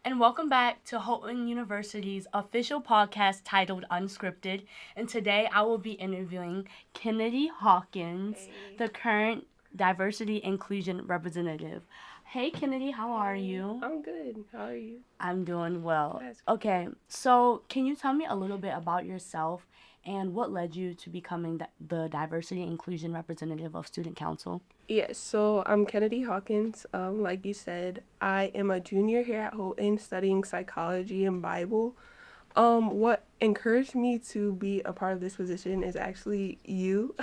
and welcome back to Houghton University's official podcast titled Unscripted. And today I will be interviewing Kenadi Hawkins, Hey. the current diversity inclusion representative. Hey Kennedy, how are Hey. you? I'm good. How are you? I'm doing well. That's good. Okay, so can you tell me a little bit about yourself and what led you to becoming the diversity inclusion representative of Student Council? Yes, so I'm Kenadi Hawkins. Like you said, I am a junior here at Houghton studying psychology and Bible. What encouraged me to be a part of this position is actually you.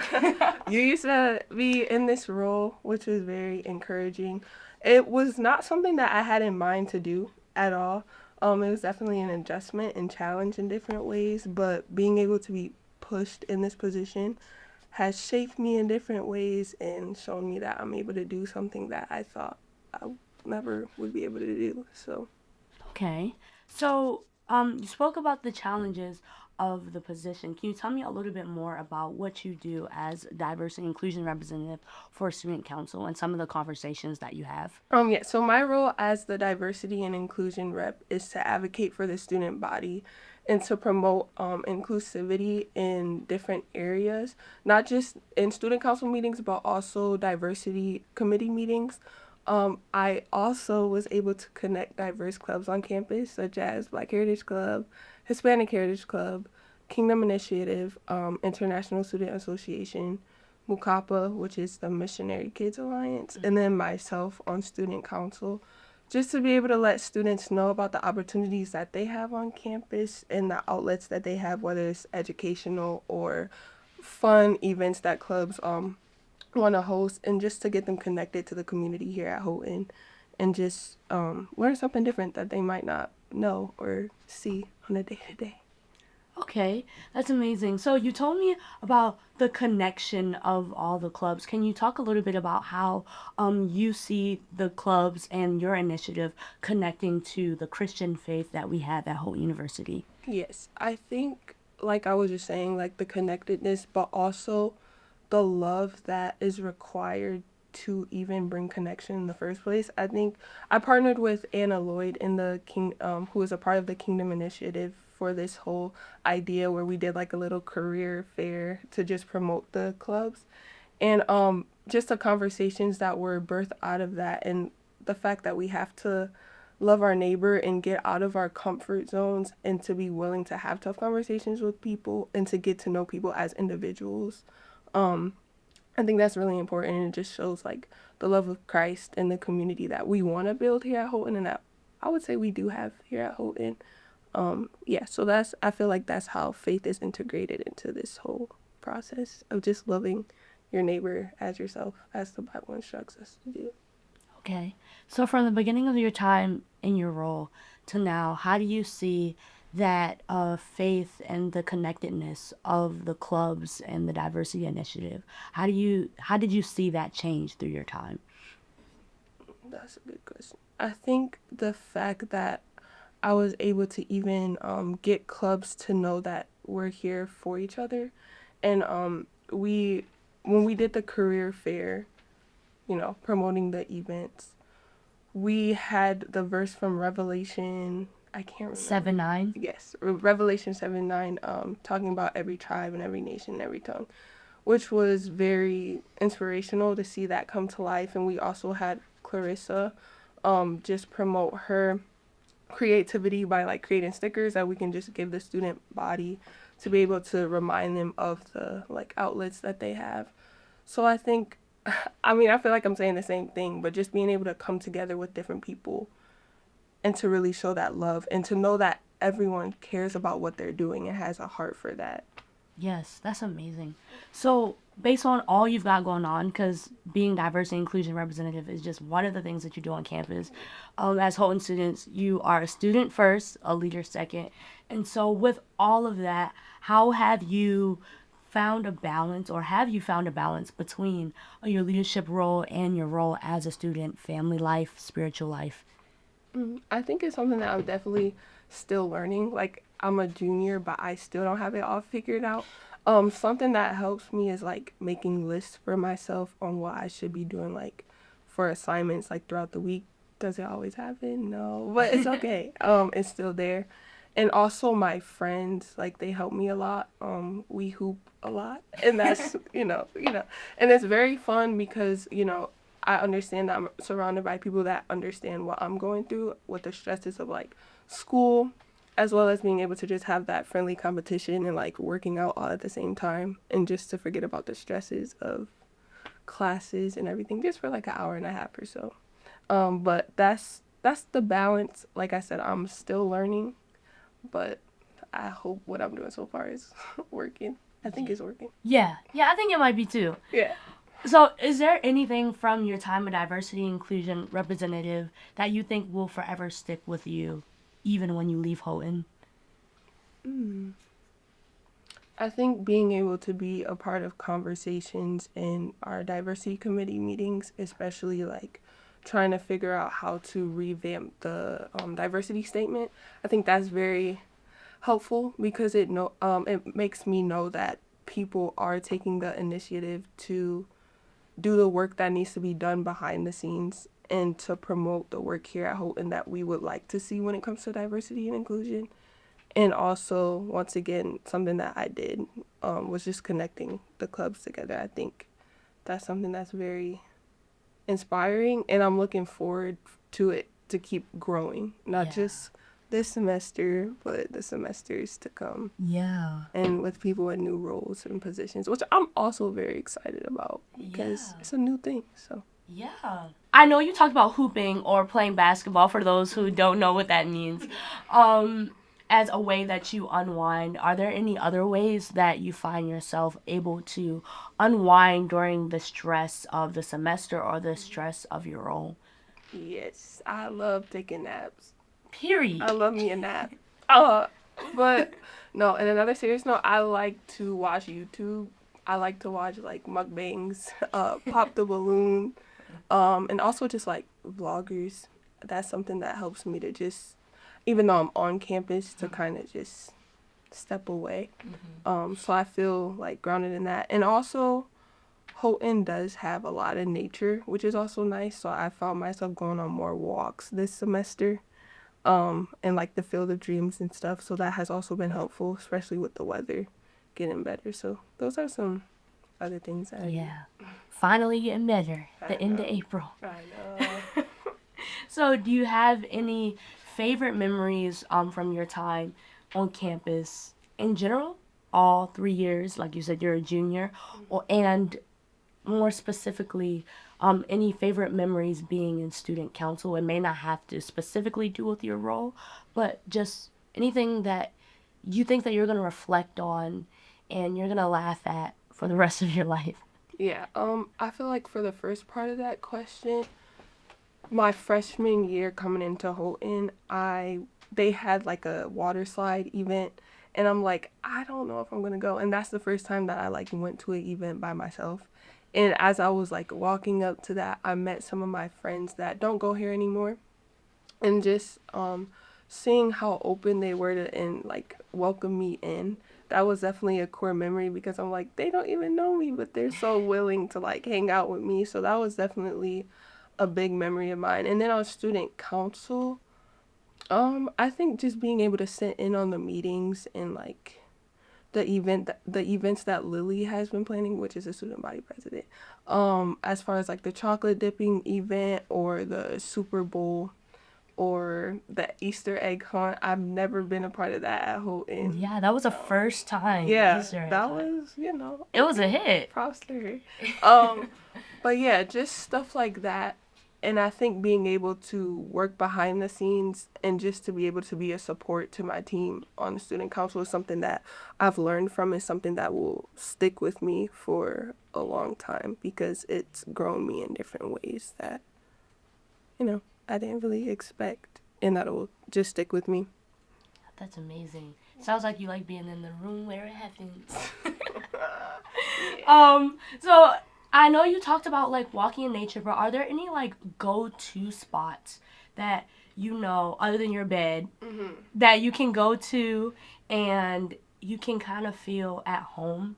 You used to be in this role, which was very encouraging. It was not something that I had in mind to do at all. It was definitely an adjustment and challenge in different ways, but being able to be pushed in this position has shaped me in different ways and shown me that I'm able to do something that I thought I never would be able to do. So, Okay. So, you spoke about the challenges of the position. Can you tell me a little bit more about what you do as diversity and inclusion representative for Student Council and some of the conversations that you have? yeah, so my role as the diversity and inclusion rep is to advocate for the student body and to promote inclusivity in different areas, not just in student council meetings, but also diversity committee meetings. I also was able to connect diverse clubs on campus, such as Black Heritage Club, Hispanic Heritage Club, Kingdom Initiative, International Student Association, Mukapa, which is the Missionary Kids Alliance, and then myself on student council, just to be able to let students know about the opportunities that they have on campus and the outlets that they have, whether it's educational or fun events that clubs want to host, and just to get them connected to the community here at Houghton and just learn something different that they might not know or see on a day to day. Okay, that's amazing. So you told me about the connection of all the clubs. Can you talk a little bit about how you see the clubs and your initiative connecting to the Christian faith that we have at Holt University? Yes, I think, like I was just saying, like the connectedness, but also the love that is required to even bring connection in the first place. I think I partnered with Anna Lloyd in the who is a part of the Kingdom Initiative for this whole idea where we did like a little career fair to just promote the clubs, and just the conversations that were birthed out of that, and the fact that we have to love our neighbor and get out of our comfort zones and to be willing to have tough conversations with people and to get to know people as individuals. Um, I think that's really important, and it just shows like the love of Christ and the community that we want to build here at Houghton, and that I would say we do have here at Houghton. Yeah, so that's I feel like that's how faith is integrated into this whole process of just loving your neighbor as yourself, as the Bible instructs us to do. Okay. So from the beginning of your time in your role to now, how do you see that faith and the connectedness of the clubs and the diversity initiative? How did you see that change through your time? That's a good question. I think the fact that I was able to even get clubs to know that we're here for each other, and we when we did the career fair, promoting the events, we had the verse from Revelation. I can't remember. 7-9. Yes, Revelation 7:9, talking about every tribe and every nation and every tongue, which was very inspirational to see that come to life. And we also had Clarissa just promote her creativity by like creating stickers that we can just give the student body to be able to remind them of the like outlets that they have. So I think, I mean, I feel like I'm saying the same thing, but just being able to come together with different people and to really show that love and to know that everyone cares about what they're doing and has a heart for that. Yes, that's amazing. So, based on all you've got going on, because being diversity and inclusion representative is just one of the things that you do on campus, as Houghton students, you are a student first, a leader second. And so, with all of that, how have you found a balance, or have you found a balance between your leadership role and your role as a student, family life, spiritual life? I think it's something that I'm definitely still learning. Like I'm a junior, but I still don't have it all figured out. Something that helps me is like making lists for myself on what I should be doing, like for assignments, like throughout the week. Does it always happen? No, but it's okay. It's still there. And also my friends, like they help me a lot. We hoop a lot, and that's and it's very fun because I understand that I'm surrounded by people that understand what I'm going through, what the stresses of like school, as well as being able to just have that friendly competition and like working out all at the same time, and just to forget about the stresses of classes and everything, just for like an hour and a half or so. But that's the balance. Like I said, I'm still learning, but I hope what I'm doing so far is working. I think it's working. Yeah, I think it might be too. Yeah. So, is there anything from your time of diversity inclusion representative that you think will forever stick with you, even when you leave Houghton? I think being able to be a part of conversations in our diversity committee meetings, especially like trying to figure out how to revamp the diversity statement, I think that's very helpful because it makes me know that people are taking the initiative to do the work that needs to be done behind the scenes and to promote the work here at Houghton that we would like to see when it comes to diversity and inclusion. And also, once again, something that I did was just connecting the clubs together. I think that's something that's very inspiring, and I'm looking forward to it to keep growing, not just this semester, but the semesters to come. Yeah. And with people in new roles and positions, which I'm also very excited about because it's a new thing. So. Yeah. I know you talked about hooping or playing basketball for those who don't know what that means. As a way that you unwind, are there any other ways that you find yourself able to unwind during the stress of the semester or the stress of your role? Yes, I love taking naps. Period. I love me a nap. But no, and another serious note, I like to watch YouTube. I like to watch like mukbangs, pop the balloon, and also just like vloggers. That's something that helps me to just, even though I'm on campus, to kind of just step away. So I feel like grounded in that. And also, Houghton does have a lot of nature, which is also nice. So I found myself going on more walks this semester, and like the Field of Dreams and stuff. So that has also been helpful, especially with the weather getting better. So those are some other things that Finally getting better. The end of April. I know. So, do you have any favorite memories from your time on campus in general? All 3 years, like you said, you're a junior, and more specifically, any favorite memories being in student council? It may not have to specifically do with your role, but just anything that you think that you're gonna reflect on and you're gonna laugh at for the rest of your life. Yeah, I feel like for the first part of that question, my freshman year coming into Houghton, they had like a water slide event, and I'm like, I don't know if I'm gonna go. And that's the first time that I like went to an event by myself. And as I was like walking up to that, I met some of my friends that don't go here anymore, and just seeing how open they were to and like welcome me in. That was definitely a core memory because I'm like, they don't even know me, but they're so willing to like hang out with me. So that was definitely a big memory of mine. And then on student council, I think just being able to sit in on the meetings and like the events that Lily has been planning, which is a student body president. As far as like the chocolate dipping event or the Super Bowl or the Easter egg hunt, I've never been a part of that at Houghton. Yeah, that was a first time. Yeah, Easter egg that hunt. was, It was a hit. props to her. But yeah, just stuff like that. And I think being able to work behind the scenes and just to be able to be a support to my team on the student council is something that I've learned from, and something that will stick with me for a long time because it's grown me in different ways that, I didn't really expect, and that will just stick with me. That's amazing. Sounds like you like being in the room where it happens. So I know you talked about like walking in nature, but are there any like go-to spots that other than your bed, that you can go to and you can kind of feel at home?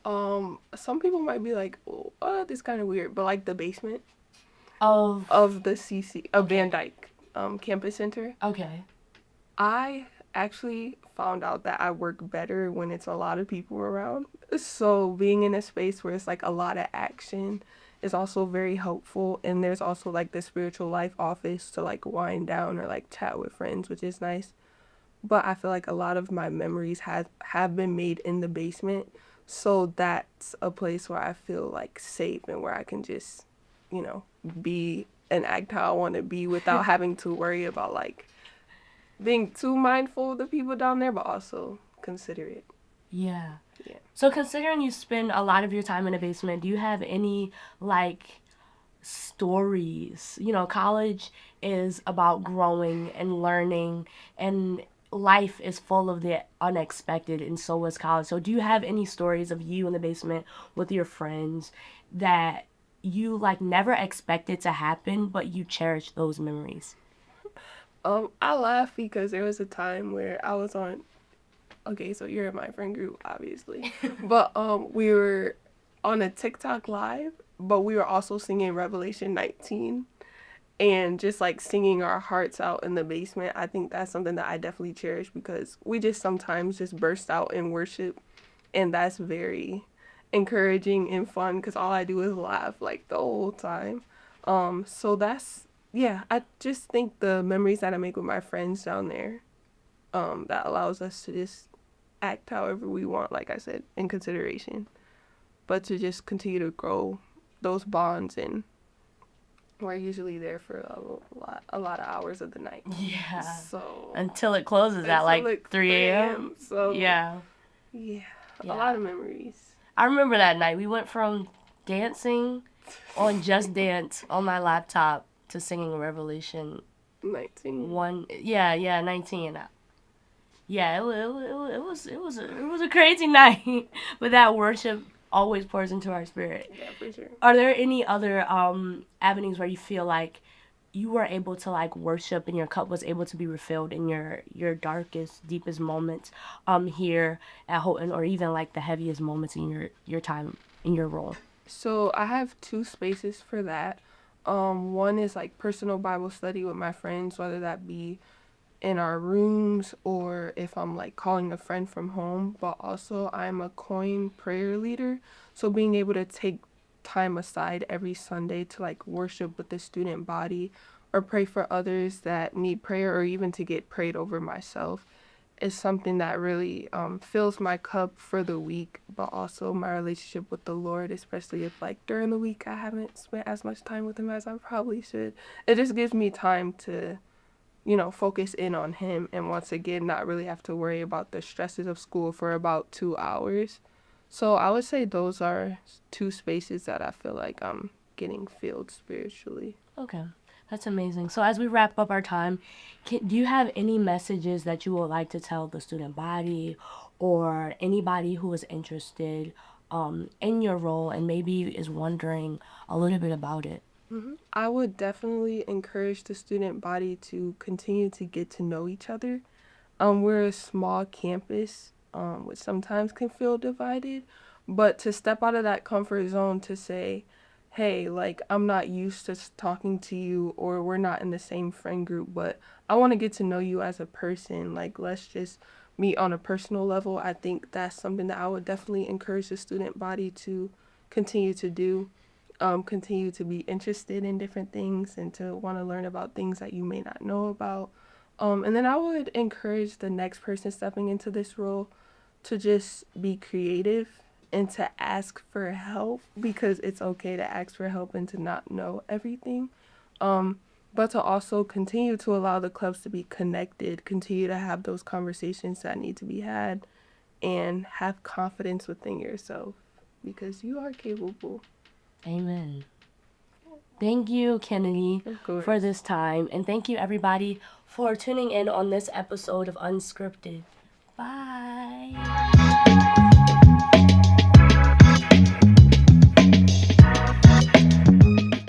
Some people might be like, oh, this is kind of weird, but like the basement. Of the Van Dyke Campus Center. Okay. I actually found out that I work better when it's a lot of people around. So being in a space where it's like a lot of action is also very helpful. And there's also like the spiritual life office to like wind down or like chat with friends, which is nice. But I feel like a lot of my memories have been made in the basement. So that's a place where I feel like safe and where I can just, be and act how I want to be without having to worry about like being too mindful of the people down there, but also considerate. Yeah. Yeah. So considering you spend a lot of your time in the basement, do you have any like stories? College is about growing and learning, and life is full of the unexpected, and so is college. So do you have any stories of you in the basement with your friends that you like never expected to happen, but you cherish those memories? I laugh because there was a time where I was on. Okay, so you're in my friend group, obviously, but we were on a TikTok live, but we were also singing Revelation 19 and just like singing our hearts out in the basement. I think that's something that I definitely cherish because we just sometimes just burst out in worship, and that's very encouraging and fun because all I do is laugh like the whole time. So that's yeah. I just think the memories that I make with my friends down there, that allows us to just act however we want, like I said, in consideration, but to just continue to grow those bonds, and we're usually there for a lot of hours of the night. Yeah. So Until it closes at like 3 a.m. So Yeah. Yeah, Yeah. a lot of memories. I remember that night. We went from dancing on Just Dance on my laptop to singing Revelation 19. 1. Yeah, 19. Yeah, it was a crazy night, but that worship always pours into our spirit. Yeah, for sure. Are there any other avenues where you feel like you were able to like worship and your cup was able to be refilled in your darkest, deepest moments here at Houghton, or even like the heaviest moments in your time in your role? So I have two spaces for that. One is like personal Bible study with my friends, whether that be in our rooms or if I'm like calling a friend from home, but also I'm a coin prayer leader. So being able to take time aside every Sunday to like worship with the student body or pray for others that need prayer or even to get prayed over myself is something that really fills my cup for the week, but also my relationship with the Lord, especially if like during the week I haven't spent as much time with him as I probably should. It just gives me time to focus in on him and once again not really have to worry about the stresses of school for about 2 hours. So I would say those are two spaces that I feel like I'm getting filled spiritually. Okay. That's amazing. So as we wrap up our time, do you have any messages that you would like to tell the student body or anybody who is interested in your role and maybe is wondering a little bit about it? I would definitely encourage the student body to continue to get to know each other. We're a small campus, which sometimes can feel divided, but to step out of that comfort zone to say, hey, like, I'm not used to talking to you, or we're not in the same friend group, but I want to get to know you as a person. Like, let's just meet on a personal level. I think that's something that I would definitely encourage the student body to continue to do. Continue to be interested in different things and to want to learn about things that you may not know about. And then I would encourage the next person stepping into this role to just be creative and to ask for help, because it's okay to ask for help and to not know everything. But to also continue to allow the clubs to be connected, continue to have those conversations that need to be had, and have confidence within yourself because you are capable. Amen. Thank you, Kennedy, for this time. And thank you, everybody, for tuning in on this episode of Unscripted. Bye.